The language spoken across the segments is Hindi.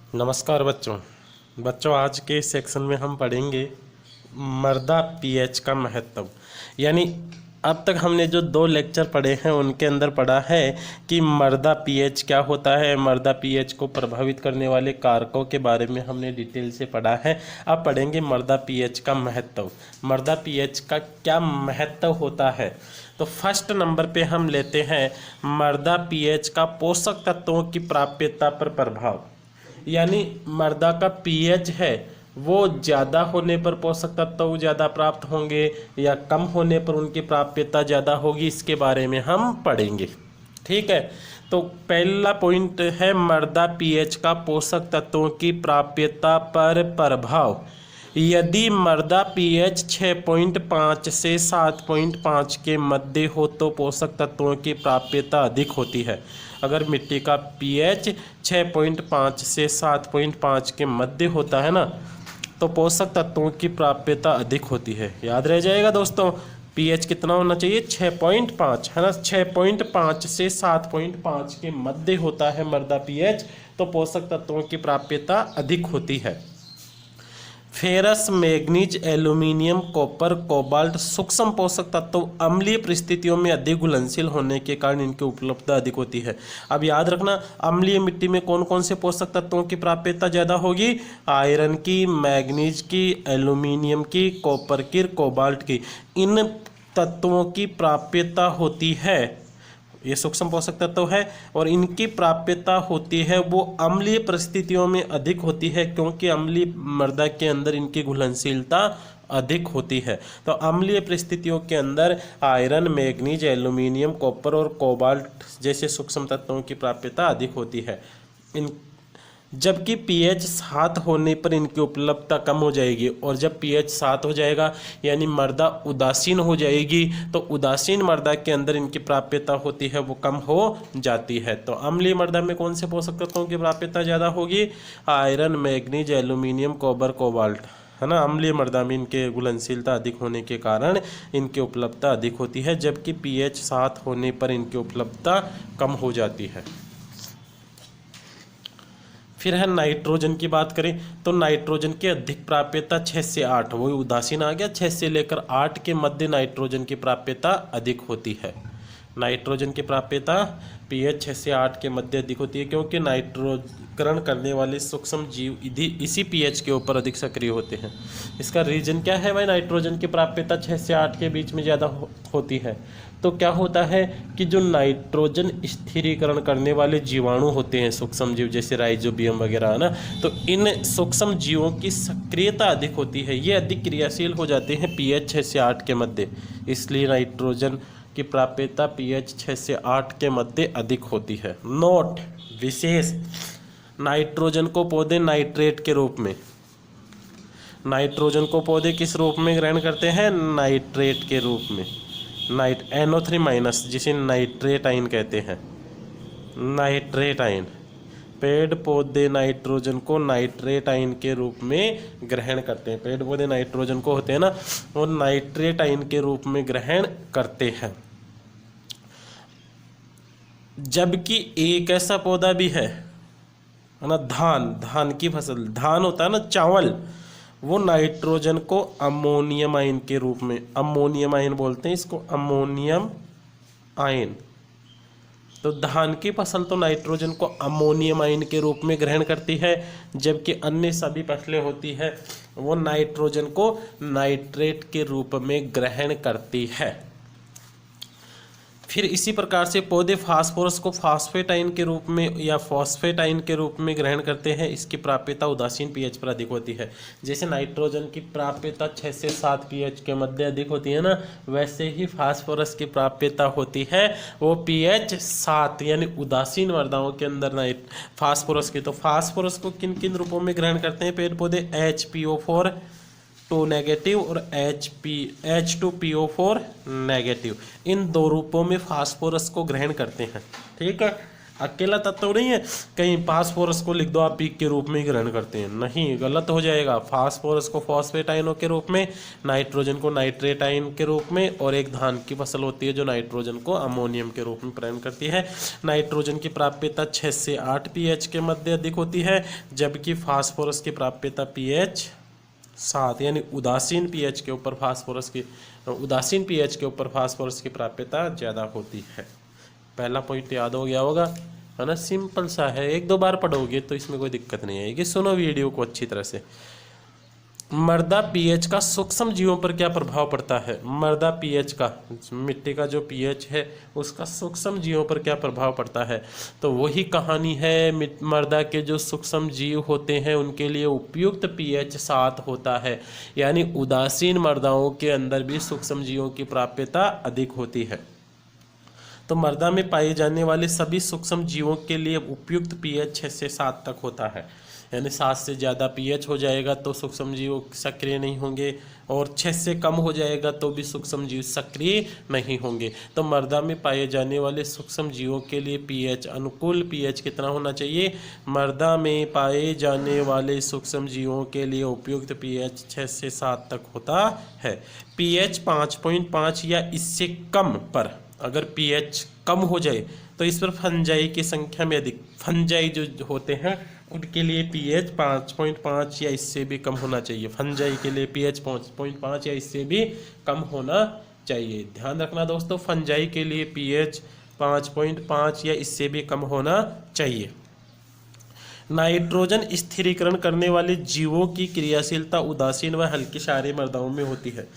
नमस्कार बच्चों आज के सेक्शन में हम पढ़ेंगे मृदा पीएच का महत्व। यानी अब तक हमने जो 2 लेक्चर पढ़े हैं उनके अंदर पढ़ा है कि मृदा पीएच क्या होता है, मृदा पीएच को प्रभावित करने वाले कारकों के बारे में हमने डिटेल से पढ़ा है। अब पढ़ेंगे मृदा पीएच का महत्व। मृदा पीएच का क्या महत्व होता है, तो फर्स्ट नंबर पे हम लेते हैं मृदा पीएच का पोषक तत्वों की प्राप्यता पर प्रभाव। यानी मृदा का पीएच है वो ज़्यादा होने पर पोषक तत्व ज़्यादा प्राप्त होंगे या कम होने पर उनकी प्राप्यता ज़्यादा होगी, इसके बारे में हम पढ़ेंगे। ठीक है, तो पहला पॉइंट है मृदा पीएच का पोषक तत्वों की प्राप्यता पर प्रभाव। यदि मृदा पीएच 6.5 से 7.5 के मध्य हो तो पोषक तत्वों की प्राप्यता अधिक होती है। अगर मिट्टी का पीएच 6.5 से 7.5 के मध्य होता है ना, तो पोषक तत्वों की प्राप्यता अधिक होती है। याद रह जाएगा दोस्तों, पीएच कितना होना चाहिए, 6.5 है ना। 6.5 से 7.5 के मध्य होता है मृदा पीएच, तो पोषक तत्वों की प्राप्यता अधिक होती है। Ferrous, manganese, aluminium, copper, cobalt सूक्ष्म पोषक तत्व अम्लीय परिस्थितियों में अधिक घुलनशील होने के कारण इनकी उपलब्धता अधिक होती है। अब याद रखना, अम्लीय मिट्टी में कौन कौन से पोषक तत्वों की प्राप्यता ज़्यादा होगी, आयरन की, मैग्नीज की, एल्यूमिनियम की, कॉपर की, कोबाल्ट की। इन तत्वों की प्राप्यता होती है, ये सूक्ष्म पोषक तत्व है और इनकी प्राप्यता होती है वो अम्लीय परिस्थितियों में अधिक होती है, क्योंकि अम्लीय मृदा के अंदर इनकी घुलनशीलता अधिक होती है। तो अम्लीय परिस्थितियों के अंदर आयरन, मैग्नीज, एल्यूमिनियम, कॉपर और कोबाल्ट जैसे सूक्ष्म तत्वों की प्राप्यता अधिक होती है। इन जबकि पीएच 7 होने पर इनकी उपलब्धता कम हो जाएगी, और जब पीएच 7 हो जाएगा यानी मृदा उदासीन हो जाएगी, तो उदासीन मृदा के अंदर इनकी प्राप्यता होती है वो कम हो जाती है। तो अम्लीय मृदा में कौन से पोषक तत्वों की प्राप्यता ज़्यादा होगी, iron, manganese, aluminium, copper, cobalt, है ना। अम्लीय मृदा में इनके घुलनशीलता अधिक होने के कारण इनकी उपलब्धता अधिक होती है, जबकि पीएच 7 होने पर इनकी उपलब्धता कम हो जाती है। फिर है नाइट्रोजन की बात करें तो नाइट्रोजन की अधिक प्राप्यता 6 से 8, वही उदासीन आ गया, 6 से लेकर 8 के मध्य नाइट्रोजन की प्राप्यता अधिक होती है। नाइट्रोजन की प्राप्यता पीएच 6 से 8 के मध्य अधिक होती है, क्योंकि नाइट्रोकरण करने वाले सूक्ष्म जीव इसी पीएच के ऊपर अधिक सक्रिय होते हैं। इसका रीजन क्या है भाई, नाइट्रोजन की प्राप्यता 6 से 8 के बीच में ज़्यादा होती है। तो क्या होता है कि जो नाइट्रोजन स्थिरीकरण करने वाले जीवाणु होते हैं, सूक्ष्म जीव जैसे राइजोबियम वगैरह, है ना, तो इन सूक्ष्म जीवों की सक्रियता अधिक होती है, ये अधिक क्रियाशील हो जाते हैं पीएच 6 से 8 के मध्य। इसलिए नाइट्रोजन की प्राप्यता पीएच 6 से 8 के मध्य अधिक होती है। नोट विशेष, नाइट्रोजन को पौधे नाइट्रेट के रूप में, नाइट्रोजन को पौधे किस रूप में ग्रहण करते हैं, नाइट्रेट के रूप में, NO3- जिसे नाइट्रेट आयन कहते हैं, नाइट्रेट आयन। पेड़ पौधे नाइट्रोजन को नाइट्रेट आयन के रूप में ग्रहण करते हैं। पेड़ पौधे नाइट्रोजन को होते हैं ना, वो नाइट्रेट आयन के रूप में ग्रहण करते हैं। जबकि एक ऐसा पौधा भी है ना, धान की फसल, धान होता है ना, चावल, वो नाइट्रोजन को अमोनियम आयन के रूप में, अमोनियम आयन बोलते हैं इसको, अमोनियम आयन। तो धान की फसल तो नाइट्रोजन को अमोनियम आयन के रूप में ग्रहण करती है, जबकि अन्य सभी फसलें होती है वो नाइट्रोजन को नाइट्रेट के रूप में ग्रहण करती है। फिर इसी प्रकार से पौधे फास्फोरस को फास्फेट आयन के रूप में या फॉस्फेट आयन के रूप में ग्रहण करते हैं। इसकी प्राप्यता उदासीन पीएच पर अधिक होती है। जैसे नाइट्रोजन की प्राप्यता 6 से 7 पीएच के मध्य अधिक होती है ना, वैसे ही फास्फोरस की प्राप्यता होती है वो पीएच 7 यानी उदासीन मृदाओं के अंदर फास्फोरस की। तो फास्फोरस को किन किन रूपों में ग्रहण करते हैं पेड़ पौधे, HPO4 2 नेगेटिव और H2PO4 नेगेटिव, इन 2 रूपों में फास्फोरस को ग्रहण करते हैं। ठीक है, अकेला तत्व नहीं है। कहीं फास्फोरस को लिख दो आप पीक के रूप में ही ग्रहण करते हैं, नहीं, गलत हो जाएगा। फास्फोरस को फॉस्फेट आयनों के रूप में, नाइट्रोजन को नाइट्रेट आयन के रूप में, और एक धान की फसल होती है जो नाइट्रोजन को अमोनियम के रूप में प्रदान करती है। नाइट्रोजन की प्राप्यता 6 से 8 pH के मध्य अधिक होती है, जबकि फास्फोरस की प्राप्यता pH 7 यानी उदासीन pH के ऊपर फास्फोरस की प्राप्यता ज़्यादा होती है। पहला पॉइंट याद हो गया होगा, है ना, सिंपल सा है, 1-2 बार पढ़ोगे तो इसमें कोई दिक्कत नहीं आएगी। सुनो वीडियो को अच्छी तरह से। मृदा पीएच का सूक्ष्म जीवों पर क्या प्रभाव पड़ता है? मृदा पीएच का, मिट्टी का जो पीएच है उसका सूक्ष्म जीवों पर क्या प्रभाव पड़ता है? तो वही कहानी है, मृदा के जो सूक्ष्म जीव होते हैं उनके लिए उपयुक्त पीएच 7 होता है, यानी उदासीन मृदाओं के अंदर भी सूक्ष्म जीवों की प्राप्यता अधिक होती है। तो मृदा में पाए जाने वाले सभी सूक्ष्म जीवों के लिए उपयुक्त पीएच 6 से 7 तक होता है, यानी 7 से ज़्यादा पीएच हो जाएगा तो सूक्ष्म जीव सक्रिय नहीं होंगे, और 6 से कम हो जाएगा तो भी सूक्ष्म जीव सक्रिय नहीं होंगे। तो मृदा में पाए जाने वाले सूक्ष्म जीवों के लिए पीएच, अनुकूल पीएच कितना होना चाहिए? मृदा में पाए जाने वाले सूक्ष्म जीवों के लिए उपयुक्त पीएच 6 से 7 तक होता है। पीएच 5.5 या इससे कम पर अगर पीएच कम हो जाए तो इस पर फंजाई की संख्या में अधिक, फंजाई जो होते हैं उनके लिए पीएच 5.5 या इससे भी कम होना चाहिए। फंजाई के लिए पीएच 5.5 या इससे भी कम होना चाहिए। ध्यान रखना दोस्तों, फंजाई के लिए पीएच 5.5 या इससे भी कम होना चाहिए। नाइट्रोजन स्थिरीकरण करने वाले जीवों की क्रियाशीलता उदासीन व हल्की क्षारीय मृदाओं में होती है।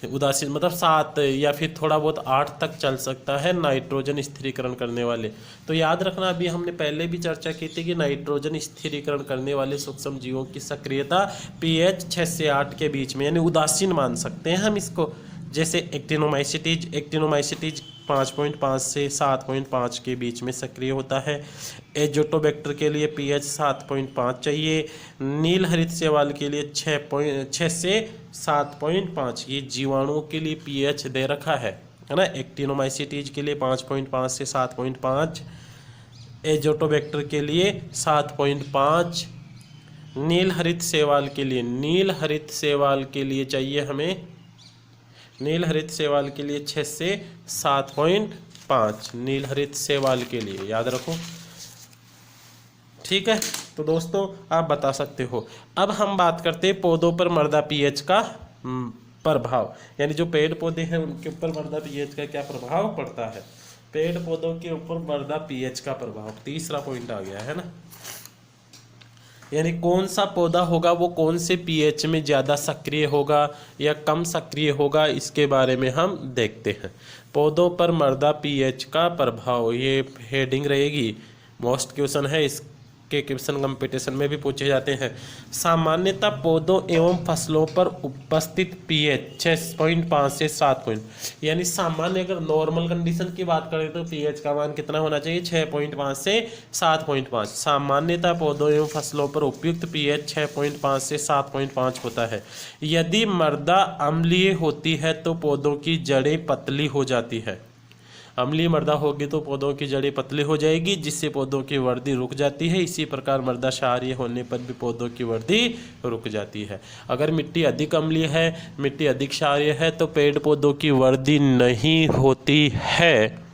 उदासीन मतलब 7 या फिर थोड़ा बहुत 8 तक चल सकता है नाइट्रोजन स्थिरीकरण करने वाले। तो याद रखना, अभी हमने पहले भी चर्चा की थी कि नाइट्रोजन स्थिरीकरण करने वाले सूक्ष्म जीवों की सक्रियता पीएच 6 से 8 के बीच में, यानी उदासीन मान सकते हैं हम इसको। जैसे एक्टिनोमाइसिटीज 5.5 से 7.5 के बीच में सक्रिय होता है। एजोटोबैक्टर के लिए पीएच 7.5 चाहिए। नील हरित शैवाल के लिए 6 से 7.5, ये जीवाणुओं के लिए पीएच दे रखा है ना। एक्टिनोमाइसिटीज के लिए 5.5 से 7.5, एजोटोबैक्टर के लिए 7.5, नील हरित शैवाल के लिए चाहिए हमें, नील हरित शैवाल के लिए 6 से 7.5, नील हरित शैवाल के लिए याद रखो, ठीक है। तो दोस्तों आप बता सकते हो। अब हम बात करते हैं पौधों पर मृदा पीएच का प्रभाव, यानी जो पेड़ पौधे हैं उनके ऊपर मृदा पीएच का क्या प्रभाव पड़ता है। पेड़ पौधों के ऊपर मृदा पीएच का प्रभाव, तीसरा पॉइंट आ गया है ना, यानी कौन सा पौधा होगा वो कौन से पीएच में ज़्यादा सक्रिय होगा या कम सक्रिय होगा, इसके बारे में हम देखते हैं। पौधों पर मृदा पीएच का प्रभाव, ये हेडिंग रहेगी, मोस्ट क्वेश्चन है, इसके क्वेश्चन कंपटीशन में भी पूछे जाते हैं। सामान्यतः पौधों एवं फसलों पर उपस्थित पीएच 6.5 से 7 यानी सामान्य, अगर नॉर्मल कंडीशन की बात करें तो पीएच का मान कितना होना चाहिए? 6.5 से 7.5। सामान्यतः पौधों एवं फसलों पर उपयुक्त पीएच 6.5 से 7.5 होता है। यदि मृदा अम्लीय होती है तो पौधों की जड़ें पतली हो जाती है। अम्लीय मृदा होगी तो पौधों की जड़ें पतली हो जाएगी, जिससे पौधों की वृद्धि रुक जाती है। इसी प्रकार मृदा क्षारीय होने पर भी पौधों की वृद्धि रुक जाती है। अगर मिट्टी अधिक अम्लीय है, मिट्टी अधिक क्षारीय है तो पेड़ पौधों की वृद्धि नहीं होती है।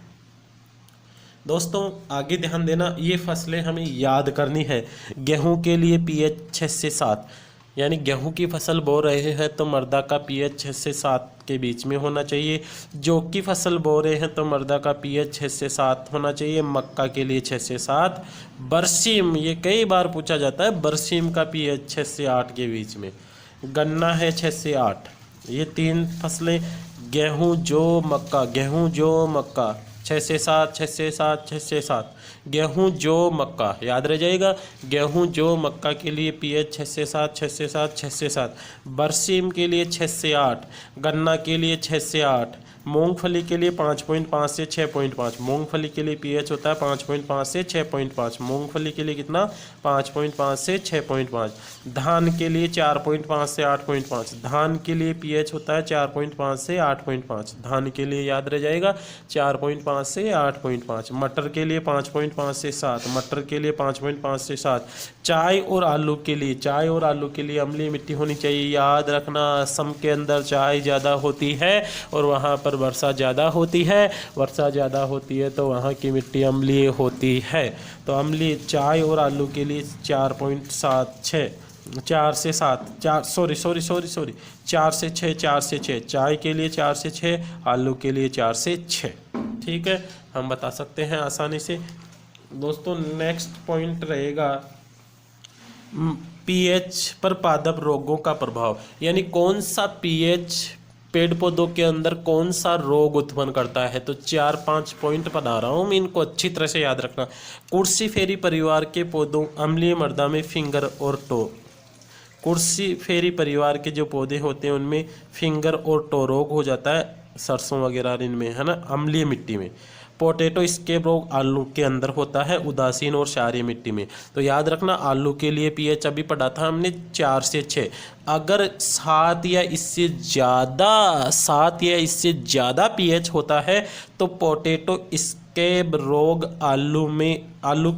दोस्तों आगे ध्यान देना, ये फसलें हमें याद करनी है। गेहूं के लिए पीएच 6 से 7, यानी गेहूं की फसल बो रहे हैं तो मृदा का पीएच 6 से 7 के बीच में होना चाहिए। जौ की फसल बो रहे हैं तो मृदा का पीएच 6 से 7 होना चाहिए। मक्का के लिए 6 से 7। बरसीम, ये कई बार पूछा जाता है, बरसीम का पीएच 6 से 8 के बीच में। गन्ना है 6 से 8। ये 3 फसलें, गेहूं जौ मक्का 6 से 7, 6 से 7, 6 से 7। गेहूं जौ मक्का याद रह जाएगा। गेहूं जौ मक्का के लिए पीएच 6 से 7, 6 से 7, 6 से 7। बरसीम के लिए 6 से 8, गन्ना के लिए 6 से 8, मूंगफली के लिए 5.5 से 6.5, मूंगफली के लिए पीएच होता है 5.5 से 6.5, मूंगफली के लिए कितना 5.5 से 6.5। धान के लिए 4.5 से 8.5, धान के लिए पीएच होता है 4.5 से 8.5, धान के लिए याद रह जाएगा 4.5 से 8.5। मटर के लिए 5.5 से 7, मटर के लिए 5.5 से 7। चाय और आलू के लिए, चाय और आलू के लिए अम्लीय मिट्टी होनी चाहिए। याद रखना असम के अंदर चाय ज़्यादा होती है और वहाँ पर वर्षा ज़्यादा होती है, वर्षा ज़्यादा होती है तो वहाँ की मिट्टी अम्लीय होती है। तो अम्लीय चाय और आलू के लिए 4.76, 4 से 7, 4 सॉरी 4 से 6, 4 से 6, चाय के लिए 4 से 6, आलू के लिए 4 से 6। ठीक है, हम बता सकते हैं आसानी से। दोस्तों नेक्स्ट पॉइंट रहेगा पीएच पर पादप रोगों का प्रभाव, यानी कौन सा पीएच पेड़ पौधों के अंदर कौन सा रोग उत्पन्न करता है। तो 4-5 पॉइंट बता रहा हूँ मैं, इनको अच्छी तरह से याद रखना। कुर्सी फेरी परिवार के पौधों अम्लीय मृदा में फिंगर और टो, कुर्सी फेरी परिवार के जो पौधे होते हैं उनमें फिंगर और टो रोग हो जाता है, सरसों वगैरह इनमें है ना, अम्लीय मिट्टी में। पोटैटो स्केप रोग आलू के अंदर होता है, उदासीन और क्षारीय मिट्टी में। तो याद रखना आलू के लिए पीएच अभी पढ़ा था हमने 4 से 6, अगर 7 या इससे ज़्यादा पीएच होता है तो पोटैटो स्केप रोग आलू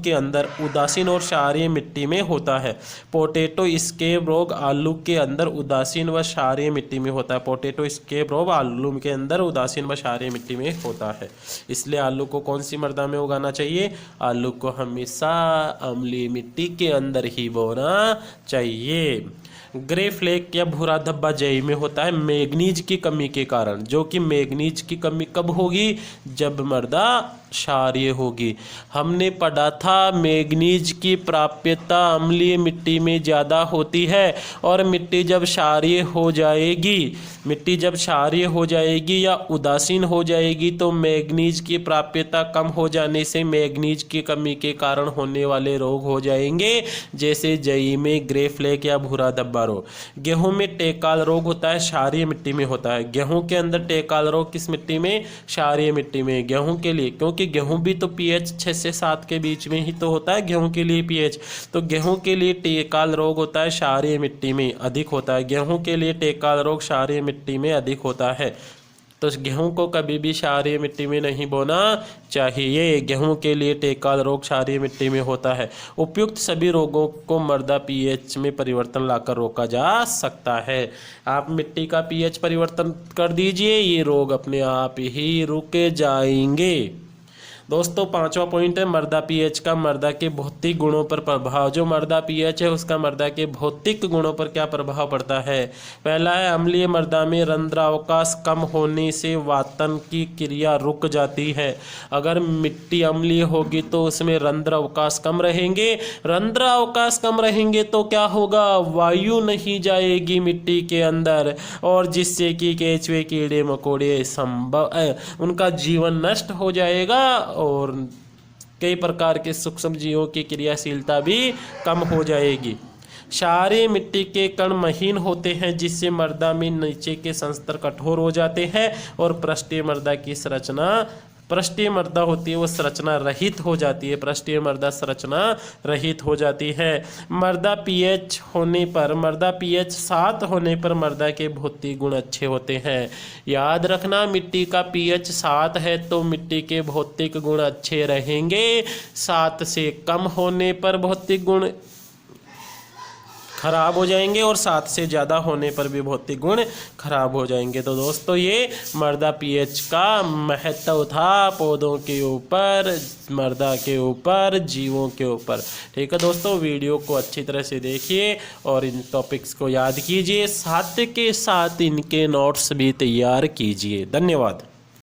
के अंदर उदासीन और क्षारीय मिट्टी में होता है। पोटैटो स्केप रोग आलू के अंदर उदासीन व क्षारीय मिट्टी में होता है। पोटैटो स्केप रोग आलू के अंदर उदासीन व क्षारीय मिट्टी में होता है। इसलिए आलू को कौन सी मृदा में उगाना चाहिए, आलू को हमेशा अम्लीय मिट्टी के अंदर ही बोना चाहिए। ग्रे फ्लेक या भूरा धब्बा जई में होता है मैग्नीज की कमी के कारण, जो कि मैग्नीज की कमी कब होगी, जब मृदा क्षारीय होगी। हमने पढ़ा था मैग्नीज की प्राप्यता अम्लीय मिट्टी में ज़्यादा होती है और मिट्टी जब क्षारीय हो जाएगी या उदासीन हो जाएगी तो मैग्नीज की प्राप्यता कम हो जाने से मैग्नीज की कमी के कारण होने वाले रोग हो जाएंगे, जैसे जई में ग्रे फ्लेक या भूरा धब्बा रोग। गेहूं में टेकाल रोग होता है, क्षारीय मिट्टी में होता है। गेहूं के अंदर टेकाल रोग किस मिट्टी में, क्षारीय मिट्टी में। गेहूं के लिए, क्योंकि गेहूं भी तो पीएच 6 से 7 के बीच में ही तो होता है गेहूं के लिए पीएच, तो गेहूं के लिए टेकाल रोग होता है क्षारीय मिट्टी में अधिक होता है। गेहूं के लिए टेकाल रोग क्षारीय मिट्टी में अधिक होता है, तो गेहूं को कभी भी क्षारीय मिट्टी में नहीं बोना चाहिए। गेहूं के लिए टेकाल रोग क्षारीय मिट्टी में होता है। उपयुक्त सभी रोगों को मृदा पीएच में परिवर्तन लाकर रोका जा सकता है। आप मिट्टी का पीएच परिवर्तन कर दीजिए, ये रोग अपने आप ही रुके जाएंगे। दोस्तों 5वां पॉइंट है मृदा पीएच का मृदा के भौतिक गुणों पर प्रभाव। जो मृदा पीएच है उसका मृदा के भौतिक गुणों पर क्या प्रभाव पड़ता है। पहला है अम्लीय मृदा में रंध्रावकाश कम होने से वातन की क्रिया रुक जाती है। अगर मिट्टी अम्लीय होगी तो उसमें रंध्रावकाश कम रहेंगे, रंध्रावकाश कम रहेंगे तो क्या होगा, वायु नहीं जाएगी मिट्टी के अंदर, और जिससे कि केंचुए कीड़े मकोड़े उनका जीवन नष्ट हो जाएगा और कई प्रकार के सूक्ष्म जीवों की क्रियाशीलता भी कम हो जाएगी। क्षारीय मिट्टी के कण महीन होते हैं जिससे मृदा में नीचे के संस्तर कठोर हो जाते हैं और पृष्ठीय मृदा की संरचना, पृष्ठीय मृदा होती है वो संरचना रहित हो जाती है, पृष्ठीय मृदा संरचना रहित हो जाती है। मृदा पीएच 7 होने पर मृदा के भौतिक गुण अच्छे होते हैं। याद रखना मिट्टी का पीएच 7 है तो मिट्टी के भौतिक गुण अच्छे रहेंगे, 7 से कम होने पर भौतिक गुण खराब हो जाएंगे और 7 से ज़्यादा होने पर भी भौतिक गुण खराब हो जाएंगे। तो दोस्तों ये मृदा पीएच का महत्व था पौधों के ऊपर, मृदा के ऊपर, जीवों के ऊपर। ठीक है दोस्तों, वीडियो को अच्छी तरह से देखिए और इन टॉपिक्स को याद कीजिए, साथ के साथ इनके नोट्स भी तैयार कीजिए। धन्यवाद।